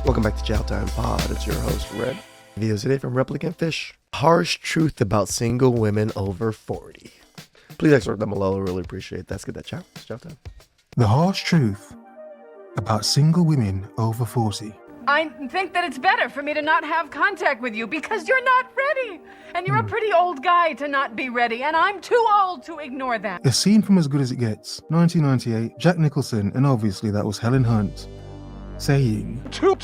Welcome back to TheChowTimePod. It's your host, Red. Videos today from Replicant Fish. Harsh truth about single women over 40. Please excerpt them below. I really appreciate that. Let's get that chow. It's chow time. The harsh truth about single women over 40. I think that it's better for me to not have contact with you because you're not ready. And you're a pretty old guy to not be ready, and I'm too old to ignore that. A scene from As Good As It Gets, 1998, Jack Nicholson, and obviously that was Helen Hunt, saying, Too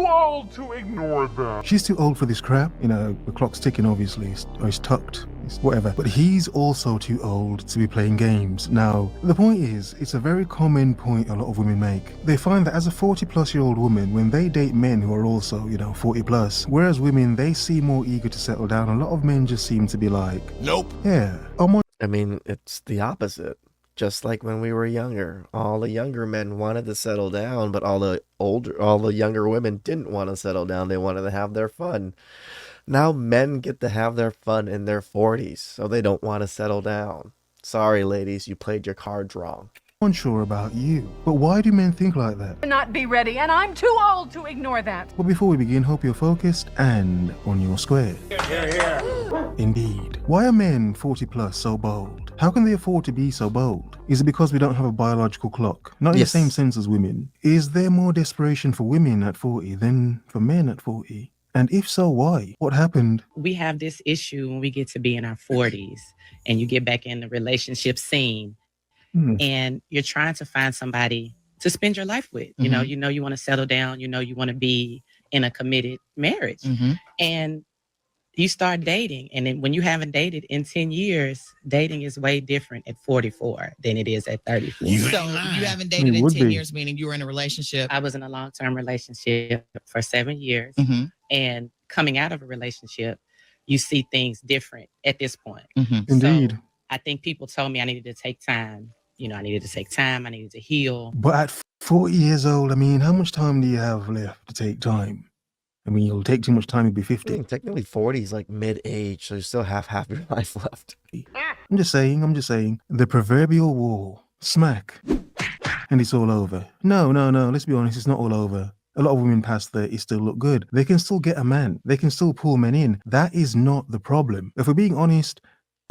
old to ignore that. she's too old for this crap. You know, the clock's ticking, obviously, or it's tucked, it's whatever. But he's also too old to be playing games. Now, the point is, it's a very common point a lot of women make. They find that as a 40-plus-year-old woman, when they date men who are also, 40-plus, whereas women, they seem more eager to settle down, a lot of men just seem to be like, Nope. yeah, I'm on. I mean, it's the opposite. Just like when we were younger, all the younger men wanted to settle down, but all the younger women didn't want to settle down. They wanted to have their fun. Now men get to have their fun in their 40s, so they don't want to settle down. Sorry, ladies, you played your cards wrong. Unsure about you. But why do men think like that? Not be ready, and I'm too old to ignore that. But before we begin, hope you're focused and on your square. Indeed. Why are men 40 plus so bold? How can they afford to be so bold? Is it because we don't have a biological clock? Not in Yes. the same sense as women. Is there more desperation for women at 40 than for men at 40? And if so, why? What happened? We have this issue when we get to be in our 40s and you get back in the relationship scene and you're trying to find somebody to spend your life with. You know, you want to settle down, you want to be in a committed marriage. And you start dating. And then when you haven't dated in 10 years, dating is way different at 44 than it is at 34. So you haven't dated in 10 years, meaning you were in a relationship. I was in a long-term relationship for 7 years. And coming out of a relationship, you see things different at this point. Indeed. So I think people told me I needed to take time. I needed to take time. I needed to heal. But at 40 years old, I mean, how much time do you have left to take time? I mean, you'll take too much time, you'll be I 50. think technically 40 is like mid-age, so you still have half your life left. I'm just saying. The proverbial wall. Smack. And it's all over. No, let's be honest, it's not all over. A lot of women past 30 still look good. They can still get a man. They can still pull men in. That is not the problem. If we're being honest,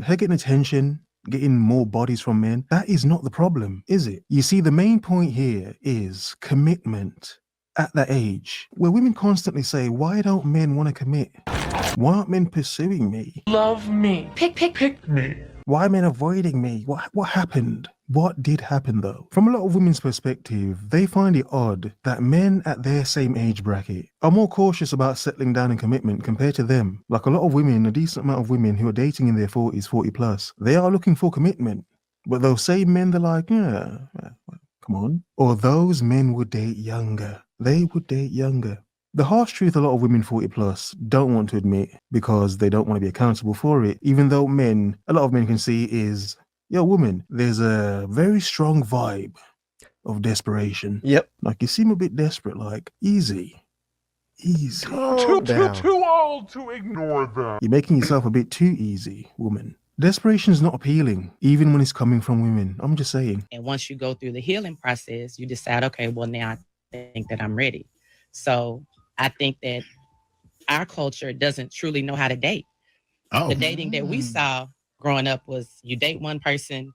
her getting attention, getting more bodies from men, that is not the problem, is it? You see, the main point here is commitment at that age, where women constantly say, why don't men want to commit? Why aren't men pursuing me? Love me. Pick me. Why are men avoiding me? What happened? What did happen though? From a lot of women's perspective, they find it odd that men at their same age bracket are more cautious about settling down and commitment compared to them. Like a lot of women, a decent amount of women who are dating in their 40s, 40 plus, they are looking for commitment. But those same men, they're like, yeah, come on. Or those men would date younger. They would date younger. The harsh truth a lot of women 40 plus don't want to admit because they don't want to be accountable for it, even though a lot of men can see is, yo, woman, there's a very strong vibe of desperation. Yep. Like you seem a bit desperate, like easy. Calm down. Too old to ignore that. You're making yourself a bit too easy, woman. Desperation is not appealing, even when it's coming from women. I'm just saying. And once you go through the healing process, you decide, okay, well, now I think that I'm ready. So I think that our culture doesn't truly know how to date. The dating that we saw growing up was you date one person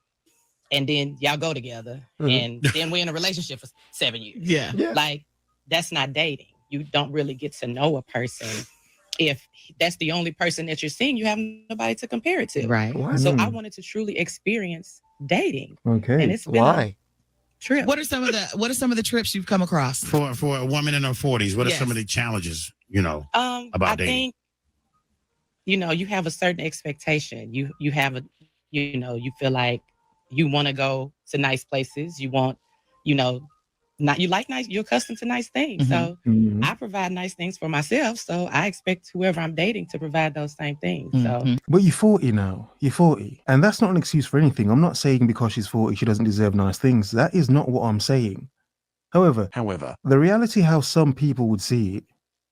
and then y'all go together and then we're in a relationship for 7 years. Yeah. Like, that's not dating. You don't really get to know a person. If that's the only person that you're seeing, you have nobody to compare it to. Right. Why? So I wanted to truly experience dating. Okay. And it's been Why? a trip. What are some of the trips you've come across? For a woman in her 40s, what are Yes. some of the challenges, about I dating? think, you have a certain expectation. You have you feel like you want to go to nice places. You want, you like nice, you're accustomed to nice things. So I provide nice things for myself. So I expect whoever I'm dating to provide those same things. So But you're 40 now. You're 40. And that's not an excuse for anything. I'm not saying because she's 40, she doesn't deserve nice things. That is not what I'm saying. However, the reality how some people would see it,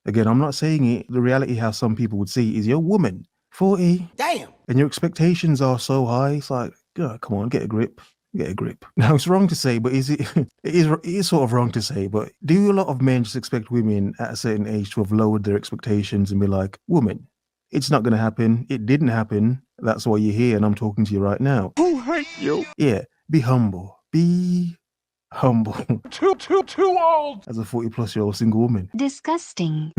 again, I'm not saying it, the reality how some people would see it is you're a woman, 40. Damn. And your expectations are so high. It's like, God, come on, get a grip. Get a grip. Now, it's wrong to say, but is it? It is sort of wrong to say, but do a lot of men just expect women at a certain age to have lowered their expectations and be like, woman, it's not going to happen. It didn't happen. That's why you're here and I'm talking to you right now. Who hate you? Yeah, be humble. Be humble. Too old. As a 40-plus-year-old single woman. Disgusting.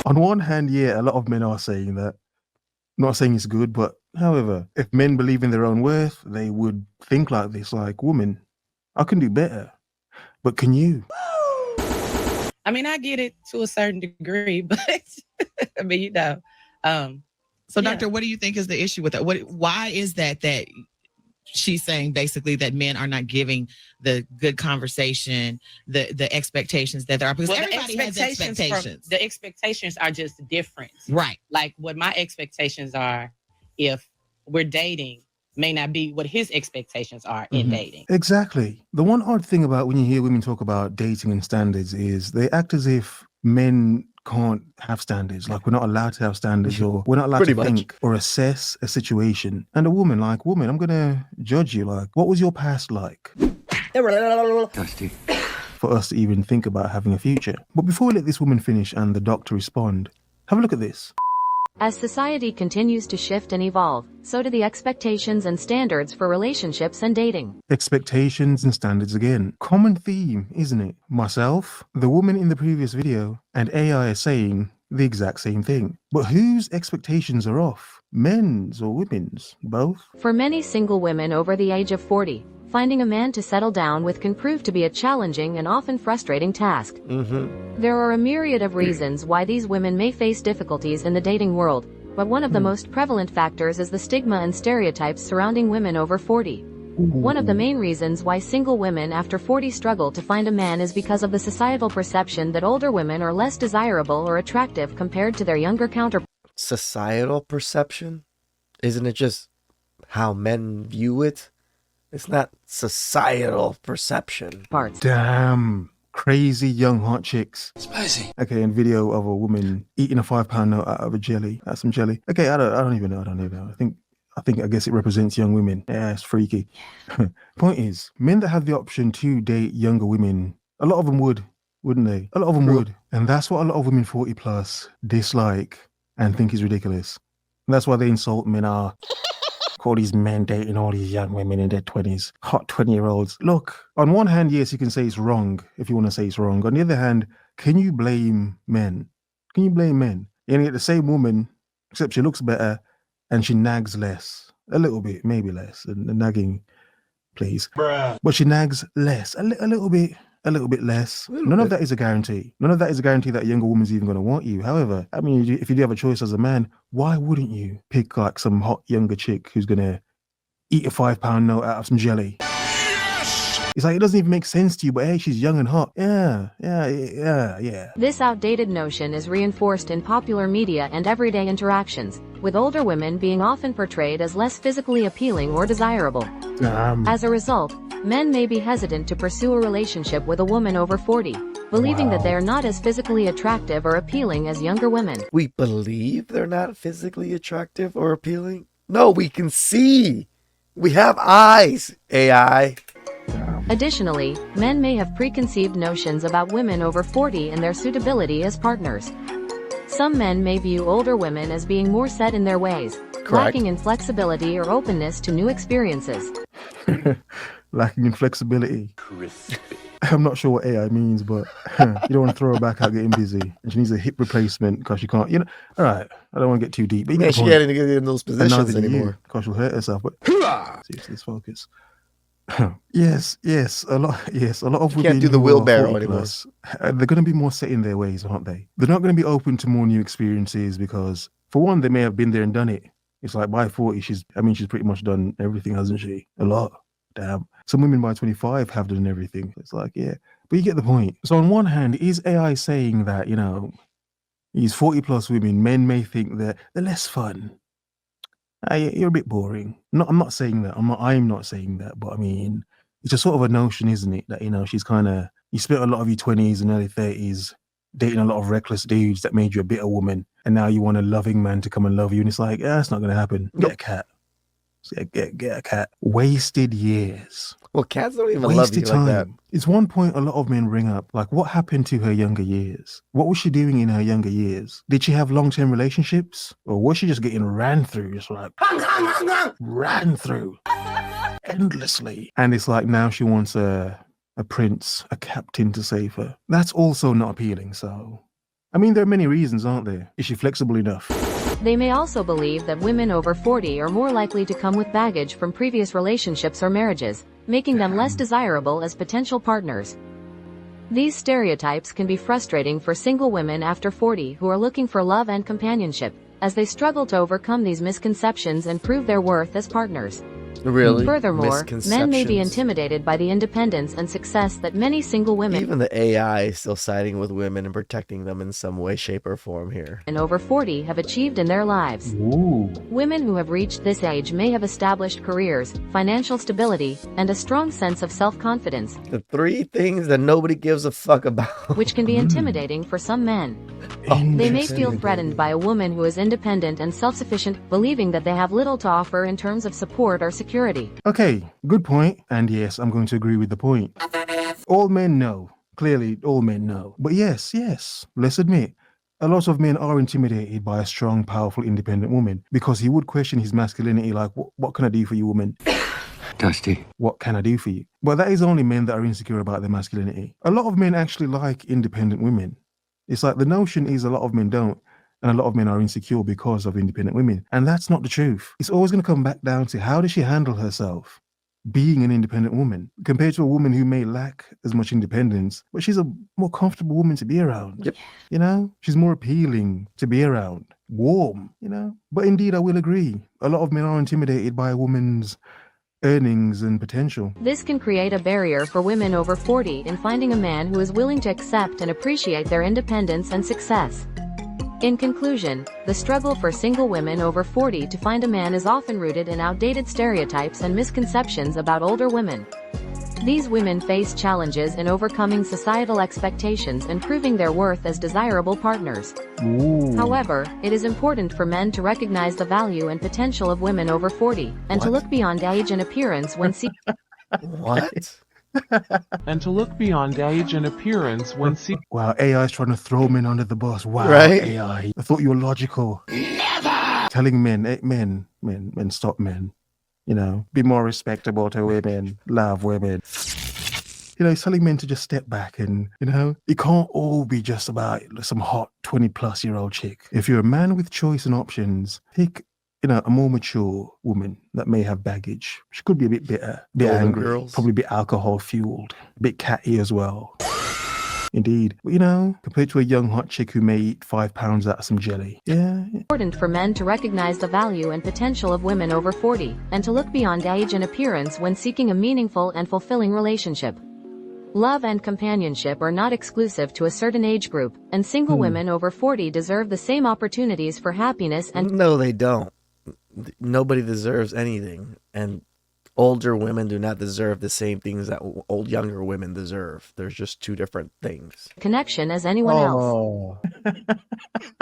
On one hand, yeah, a lot of men are saying that. Not saying it's good, but however, if men believe in their own worth, they would think like this, like, woman, I can do better. But can you? I mean, I get it to a certain degree, but I mean, you know. So, Doctor, what do you think is the issue with that? Why is that she's saying basically that men are not giving the good conversation, the expectations that there are? Because everybody has expectations. The expectations are just different. Right. Like what my expectations are if we're dating may not be what his expectations are in dating. Exactly. The one odd thing about when you hear women talk about dating and standards is they act as if men can't have standards, like we're not allowed to have standards, or we're not allowed to think or assess a situation. And a woman, like, woman, I'm gonna judge you, like, what was your past like? For us to even think about having a future. But before we let this woman finish and the doctor respond, have a look at this. As society continues to shift and evolve, so do the expectations and standards for relationships and dating. Expectations and standards again. Common theme, isn't it? Myself, the woman in the previous video, and AI are saying the exact same thing. But whose expectations are off? Men's or women's? Both? For many single women over the age of 40, finding a man to settle down with can prove to be a challenging and often frustrating task. There are a myriad of reasons why these women may face difficulties in the dating world, but one of the most prevalent factors is the stigma and stereotypes surrounding women over 40. One of the main reasons why single women after 40 struggle to find a man is because of the societal perception that older women are less desirable or attractive compared to their younger counterparts. Societal perception? Isn't it just how men view it? It's not societal perception. Damn. Crazy young hot chicks. Spicy. Okay, and video of a woman eating a £5 note out of a jelly. That's some jelly. Okay, I don't even know. I guess it represents young women. Yeah, it's freaky. Point is, men that have the option to date younger women, a lot of them would, wouldn't they? A lot of them would. And that's what a lot of women 40 plus dislike and think is ridiculous. And that's why they insult men all these men dating all these young women in their 20s, hot 20-year-olds. Look, on one hand, yes, you can say it's wrong if you want to say it's wrong. On the other hand, can you blame men? Can you blame men? You're going to get the same woman, except she looks better and she nags less. A little bit, maybe less. The nagging, please. Bruh. But she nags less, a little bit less. None of that is a guarantee. None of that is a guarantee that a younger woman's even going to want you. However, I mean, if you do have a choice as a man, why wouldn't you pick like some hot younger chick who's going to eat a £5 note out of some jelly? Yes! It's like, it doesn't even make sense to you, but hey, she's young and hot. Yeah. This outdated notion is reinforced in popular media and everyday interactions, with older women being often portrayed as less physically appealing or desirable. As a result, men may be hesitant to pursue a relationship with a woman over 40, believing that they are not as physically attractive or appealing as younger women. We believe they're not physically attractive or appealing? No, we can see. We have eyes, AI. Additionally, men may have preconceived notions about women over 40 and their suitability as partners. Some men may view older women as being more set in their ways, lacking in flexibility or openness to new experiences. Lacking in flexibility. Crispy. I'm not sure what AI means, but you don't want to throw her back out getting busy. And she needs a hip replacement because she can't, all right, I don't want to get too deep. But she can't get in those positions anymore. Because she'll hurt herself. But seriously, let's focus. Yes, a lot of women can't do the wheelbarrow anymore. They're going to be more set in their ways, aren't they? They're not going to be open to more new experiences because, for one, they may have been there and done it. It's like by 40, she's pretty much done everything, hasn't she? A lot. Damn. Some women by 25 have done everything. It's like, yeah, but you get the point. So on one hand, is AI saying that, these 40 plus women, men may think that they're less fun? You're a bit boring. No, I'm not saying that. I'm not saying that. But I mean, it's a sort of a notion, isn't it? That, she's kind of, you spent a lot of your 20s and early 30s dating a lot of reckless dudes that made you a bitter woman. And now you want a loving man to come and love you. And it's like, it's not going to happen. Get a cat. Get a cat. Wasted years. Well, cats don't even love Wasted you like that. time. It's one point a lot of men bring up, like, what happened to her younger years? What was she doing in her younger years? Did she have long-term relationships? Or was she just getting ran through? Just like, ran through endlessly. And it's like now she wants a prince, a captain to save her. That's also not appealing, so... I mean, there are many reasons, aren't there? Is she flexible enough? They may also believe that women over 40 are more likely to come with baggage from previous relationships or marriages, making them less desirable as potential partners. These stereotypes can be frustrating for single women after 40 who are looking for love and companionship, as they struggle to overcome these misconceptions and prove their worth as partners. Really? Furthermore, men may be intimidated by the independence and success that many single women Even the AI is still siding with women and protecting them in some way, shape, or form here. and over 40 have achieved in their lives. Ooh. Women who have reached this age may have established careers, financial stability, and a strong sense of self-confidence, The 3 things that nobody gives a fuck about. which can be intimidating for some men. They may feel threatened by a woman who is independent and self-sufficient, believing that they have little to offer in terms of support or security. Okay, good point. And yes, I'm going to agree with the point. All men know. Clearly, all men know. But yes, let's admit, a lot of men are intimidated by a strong, powerful, independent woman because he would question his masculinity like, what can I do for you, woman? Dusty. What can I do for you? But that is only men that are insecure about their masculinity. A lot of men actually like independent women. It's like the notion is a lot of men don't. And a lot of men are insecure because of independent women. And that's not the truth. It's always going to come back down to how does she handle herself being an independent woman compared to a woman who may lack as much independence, but she's a more comfortable woman to be around. Yep. You know, she's more appealing to be around, warm, you know. But indeed, I will agree. A lot of men are intimidated by a woman's earnings and potential. This can create a barrier for women over 40 in finding a man who is willing to accept and appreciate their independence and success. In conclusion, the struggle for single women over 40 to find a man is often rooted in outdated stereotypes and misconceptions about older women. These women face challenges in overcoming societal expectations and proving their worth as desirable partners. Ooh. However, it is important for men to recognize the value and potential of women over 40, and to What? look beyond age and appearance when seeking What? And to look beyond age and appearance when seeking Wow, AI is trying to throw men under the bus. Wow, Right? AI. I thought you were logical. Never! Telling men, hey, men, stop men. You know, be more respectable to women, love women. You know, it's telling men to just step back and, you know, it can't all be just about some hot 20-plus-year-old chick. If you're a man with choice and options, pick, you know, a more mature woman that may have baggage. She could be a bit bitter, a bit Golden angry, girls. probably a bit alcohol-fueled, a bit catty as well. Indeed. But, you know, compared to a young hot chick who may eat 5 pounds out of some jelly. Yeah. important for men to recognize the value and potential of women over 40, and to look beyond age and appearance when seeking a meaningful and fulfilling relationship. Love and companionship are not exclusive to a certain age group, and single women over 40 deserve the same opportunities for happiness and No, they don't. Nobody deserves anything. And older women do not deserve the same things that younger women deserve. There's just 2 different things. connection as anyone else. Oh.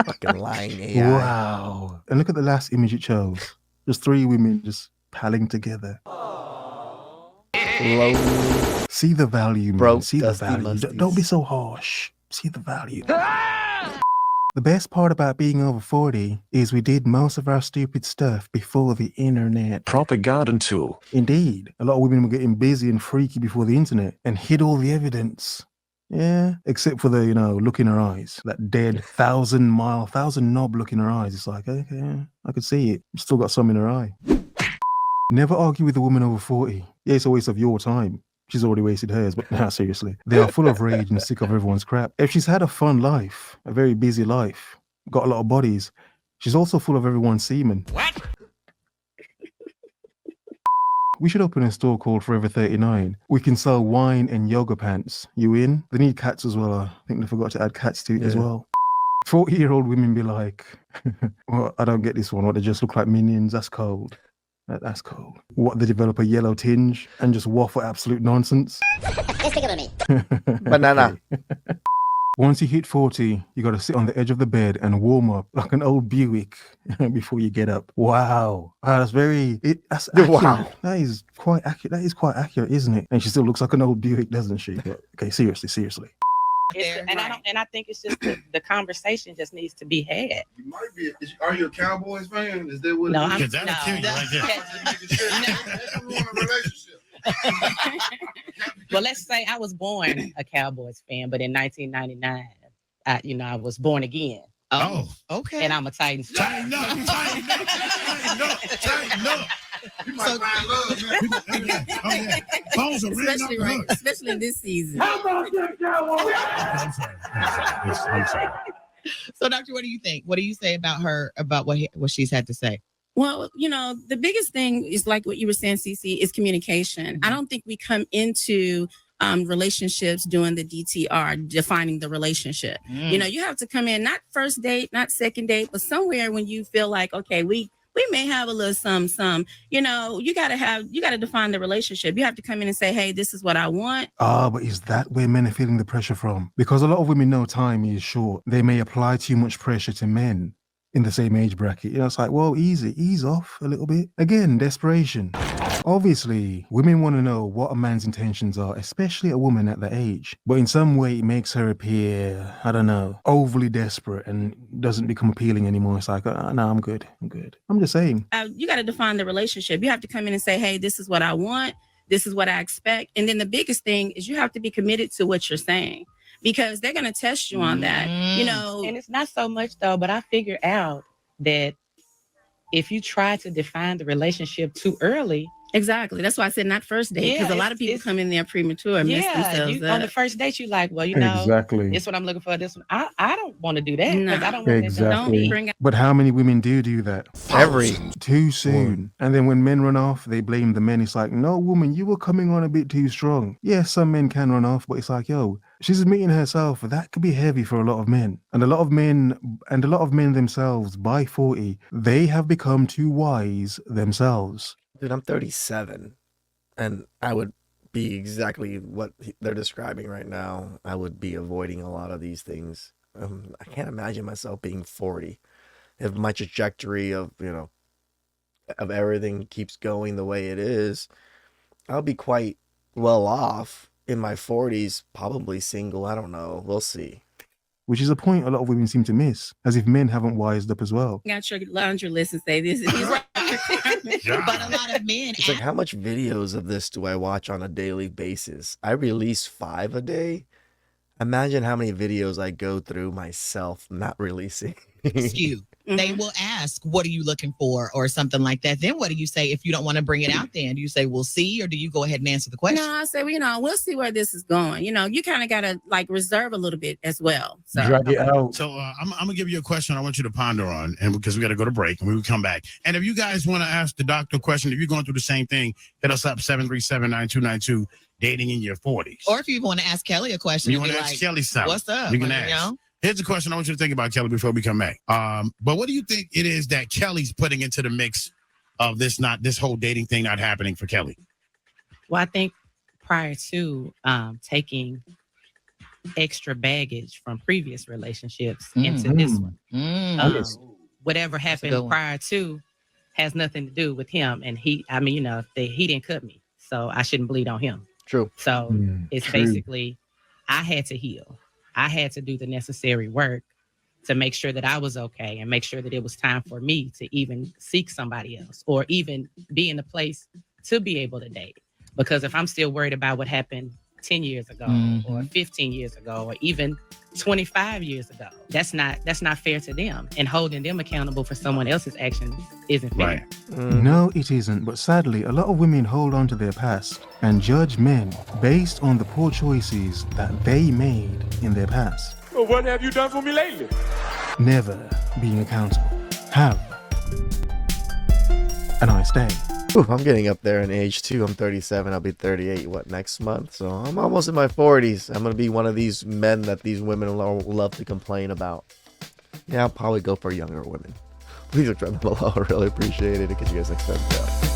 Fucking lying AI. Wow. And look at the last image it shows. Just 3 women just palling together. Lonely. See the value, man. Broke, See the dusty value. musties. Don't be so harsh. See the value. The best part about being over 40 is we did most of our stupid stuff before the internet. propaganda tool. Indeed. A lot of women were getting busy and freaky before the internet and hid all the evidence. Yeah, except for the, you know, look in her eyes. That dead 1,000 knob look in her eyes. It's like, okay, yeah, I could see it. Still got some in her eye. Never argue with a woman over 40. Yeah, it's a waste of your time. She's already wasted hers, but now seriously. They are full of rage and sick of everyone's crap. If she's had a fun life, a very busy life, got a lot of bodies, she's also full of everyone's semen. What? We should open a store called Forever 39. We can sell wine and yoga pants. You in? They need cats as well. I think they forgot to add cats to it as Yeah. well. 40-year-old women be like, well, I don't get this one. What, they just look like minions? That's cold. That's cold. What, they develop a yellow tinge and just waffle absolute nonsense? Banana. Once you hit 40, you got to sit on the edge of the bed and warm up like an old Buick before you get up. Wow. That's that's accurate. Wow. That is quite accurate. That is quite accurate, isn't it? And she still looks like an old Buick, doesn't she? But, okay, seriously. I think it's just the conversation just needs to be had. You might be. Are you a Cowboys fan? Is that what? No, it is? Because that'll kill you right there. That's a relationship. Well, let's say I was born a Cowboys fan, but in 1999, I was born again. Oh, Okay. And I'm a Titans fan. tighten up, tighten up, tighten up, tighten up. You might find love, man. Oh, yeah. Phones are ringing Especially up. right, especially this season. I'm sorry. I'm sorry. So, Doctor, what do you think? What do you say about her, about what she's had to say? Well, the biggest thing is like what you were saying, Cece, is communication. I don't think we come into relationships doing the DTR, defining the relationship. You have to come in, not first date, not second date, but somewhere when you feel like, okay, we may have a little some, you got to define the relationship. You have to come in and say, hey, this is what I want. But is that where men are feeling the pressure from? Because a lot of women know time is short. They may apply too much pressure to men in the same age bracket. It's like, well, ease off a little bit. Again, desperation. Obviously, women want to know what a man's intentions are, especially a woman at that age. But in some way, it makes her appear, I don't know, overly desperate and doesn't become appealing anymore. It's like, no, I'm good. I'm just saying. You got to define the relationship. You have to come in and say, hey, this is what I want. This is what I expect. And then the biggest thing is you have to be committed to what you're saying, because they're going to test you on that, And it's not so much though, but I figured out that if you try to define the relationship too early. Exactly. That's why I said not first date, because a lot of people come in there premature and mess themselves up. On the first date, you like, well, exactly. This is what I'm looking for. This one, I don't want to do that because I don't want Exactly. that. But how many women do that? Too soon. And then when men run off, they blame the men. It's like, no, woman, you were coming on a bit too strong. Yes, some men can run off, but it's like, yo, she's admitting herself that could be heavy for a lot of men. And a lot of men themselves, by 40, they have become too wise themselves. Dude, I'm 37, and I would be exactly what they're describing right now. I would be avoiding a lot of these things. I can't imagine myself being 40. If my trajectory of everything keeps going the way it is, I'll be quite well off in my 40s, probably single. I don't know. We'll see. Which is a point a lot of women seem to miss, as if men haven't wised up as well. Got your laundry list and say this is But a lot of men. It's like, how much videos of this do I watch on a daily basis? I release 5 a day. Imagine how many videos I go through myself not releasing. You. They will ask, what are you looking for, or something like that. Then what do you say if you don't want to bring it out there? Do you say, we'll see, or do you go ahead and answer the question? No, I say, we'll see where this is going. You kind of got to like reserve a little bit as well. So drag it out. So I'm gonna give you a question I want you to ponder on, and because we got to go to break and we will come back. And if you guys want to ask the doctor a question, if you're going through the same thing, hit us up 737-9292. Dating in your 40s. Or if you want to ask Kelly a question, you want to ask Kelly something. What's up? You can ask. Here's a question I want you to think about, Kelly, before we come back. But what do you think it is that Kelly's putting into the mix of this whole dating thing not happening for Kelly? Well, I think prior to taking extra baggage from previous relationships into this one, whatever happened prior to has nothing to do with him. And he didn't cut me, so I shouldn't bleed on him. True. So it's basically, I had to heal. I had to do the necessary work to make sure that I was okay and make sure that it was time for me to even seek somebody else or even be in a place to be able to date. Because if I'm still worried about what happened 10 years ago or 15 years ago or even 25 years ago, that's not fair to them. And holding them accountable for someone else's actions isn't fair. Right. No, it isn't. But sadly, a lot of women hold on to their past and judge men based on the poor choices that they made in their past. Well, what have you done for me lately? Never being accountable. Have a nice day. Ooh, I'm getting up there in age too. I'm 37. I'll be 38 next month. So I'm almost in my 40s. I'm gonna be one of these men that these women love to complain about. Yeah, I'll probably go for younger women. Please subscribe below. I really appreciate it. I'll catch you guys next time.